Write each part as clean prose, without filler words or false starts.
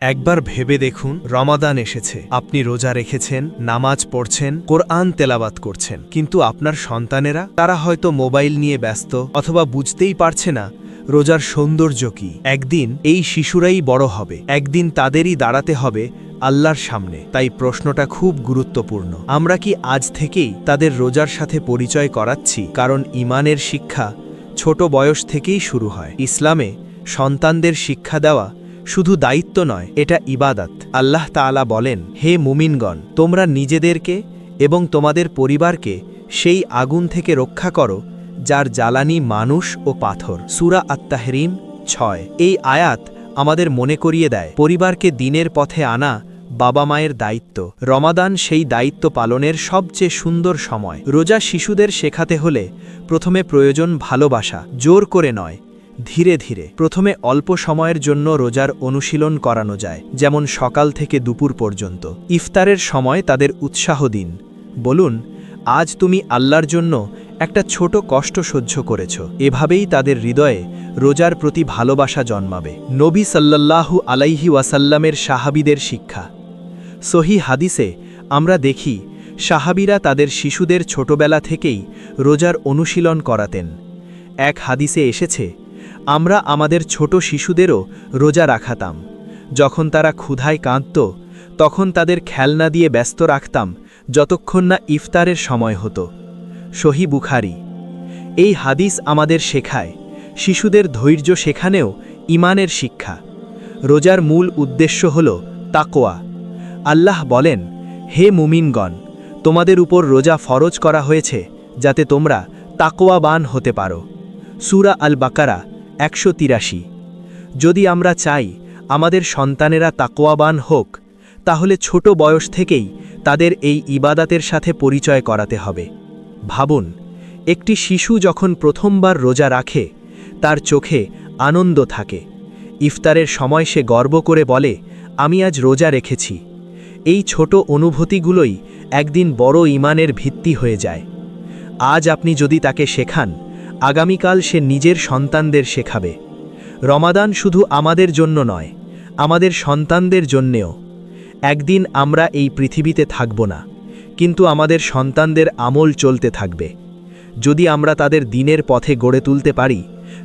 একবার ভেবে দেখুন, রমাদান এসেছে, আপনি রোজা রেখেছেন, নামাজ পড়ছেন, কোরআন তেলাওয়াত করছেন, কিন্তু আপনার সন্তানেরা, তারা হয়তো মোবাইল নিয়ে ব্যস্ত অথবা বুঝতেই পারছে না রোজার সৌন্দর্য কি। একদিন এই শিশুরাই বড় হবে, একদিন তাদেরই দাঁড়াতে হবে আল্লাহর সামনে। তাই প্রশ্নটা খুব গুরুত্বপূর্ণ, আমরা কি আজ থেকেই তাদের রোজার সাথে পরিচয় করাচ্ছি? কারণ ঈমানের শিক্ষা ছোট বয়স থেকেই শুরু হয়। ইসলামে সন্তানদের শিক্ষা দেওয়া শুধু দায়িত্ব নয়, এটা ইবাদত। আল্লাহ তাআলা বলেন, হে মুমিনগণ, তোমরা নিজেদেরকে এবং তোমাদের পরিবারকে সেই আগুন থেকে রক্ষা করো যার জ্বালানি মানুষ ও পাথর। সূরা আত-তাহরীম 6। এই আয়াত আমাদের মনে করিয়ে দেয়, পরিবারকে দ্বীনের পথে আনা বাবা মায়ের দায়িত্ব। রমাদান সেই দায়িত্ব পালনের সবচেয়ে সুন্দর সময়। রোজা শিশুদের শেখাতে হলে প্রথমে প্রয়োজন ভালোবাসা, জোর করে নয়, ধীরে ধীরে। প্রথমে অল্প সময়ের জন্য রোজার অনুশীলন করানো যায়, যেমন সকাল থেকে দুপুর পর্যন্ত। ইফতারের সময় তাদের উৎসাহ দিন, বলুন, আজ তুমি আল্লাহর জন্য একটা ছোট কষ্ট সহ্য করেছ। এভাবেই তাদের হৃদয়ে রোজার প্রতি ভালোবাসা জন্মাবে। নবী সাল্লাল্লাহু আলাইহি ওয়াসাল্লামের সাহাবীদের শিক্ষা। সহিহ হাদিসে আমরা দেখি, সাহাবীরা তাদের শিশুদের ছোটবেলা থেকেই রোজার অনুশীলন করাতেন। এক হাদিসে এসেছে, আমরা আমাদের ছোট শিশুদেরও রোজা রাখাতাম। যখন তারা ক্ষুধায় কাঁদত, তখন তাদের খেলনা দিয়ে ব্যস্ত রাখতাম যতক্ষণ না ইফতারের সময় হতো। সহিহ বুখারী। এই হাদিস আমাদের শেখায়, শিশুদের ধৈর্য শেখানেও ঈমানের শিক্ষা। রোজার মূল উদ্দেশ্য হল তাকওয়া। আল্লাহ বলেন, হে মুমিনগণ, তোমাদের উপর রোজা ফরজ করা হয়েছে যাতে তোমরা তাকওয়াবান হতে পারো। সূরা আল বাকারা 183। যদি আমরা চাই আমাদের সন্তানেরা তাকওয়াবান হোক, তাহলে ছোট বয়স থেকেই তাদের এই ইবাদাতের সাথে পরিচয় করাতে হবে। ভাবুন, একটি শিশু যখন প্রথমবার রোজা রাখে, তার চোখে আনন্দ থাকে। ইফতারের সময় সে গর্ব করে বলে, আমি আজ রোজা রেখেছি। এই ছোট অনুভূতিগুলোই একদিন বড় ঈমানের ভিত্তি হয়ে যায়। আজ আপনি যদি তাকে শেখান, আগামীকাল সে নিজের সন্তানদের শেখাবে। রমাদান শুধু আমাদের জন্য নয়, আমাদের সন্তানদের জন্যেও। একদিন আমরা এই পৃথিবীতে থাকব না, কিন্তু আমাদের সন্তানদের আমল চলতে থাকবে। যদি আমরা তাদের দ্বীনের পথে গড়ে তুলতে পারি,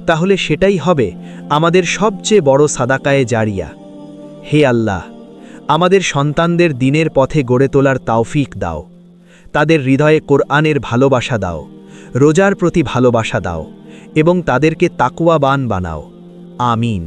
তাহলে সেটাই হবে আমাদের সবচেয়ে বড় সাদাকায়ে জারিয়া। হে আল্লাহ, আমাদের সন্তানদের দ্বীনের পথে গড়ে তোলার তাওফিক দাও। তাদের হৃদয়ে কোরআনের ভালোবাসা দাও, রোজার প্রতি ভালোবাসা দাও এবং তাদেরকে তাকওয়াবান বানাও। আমিন।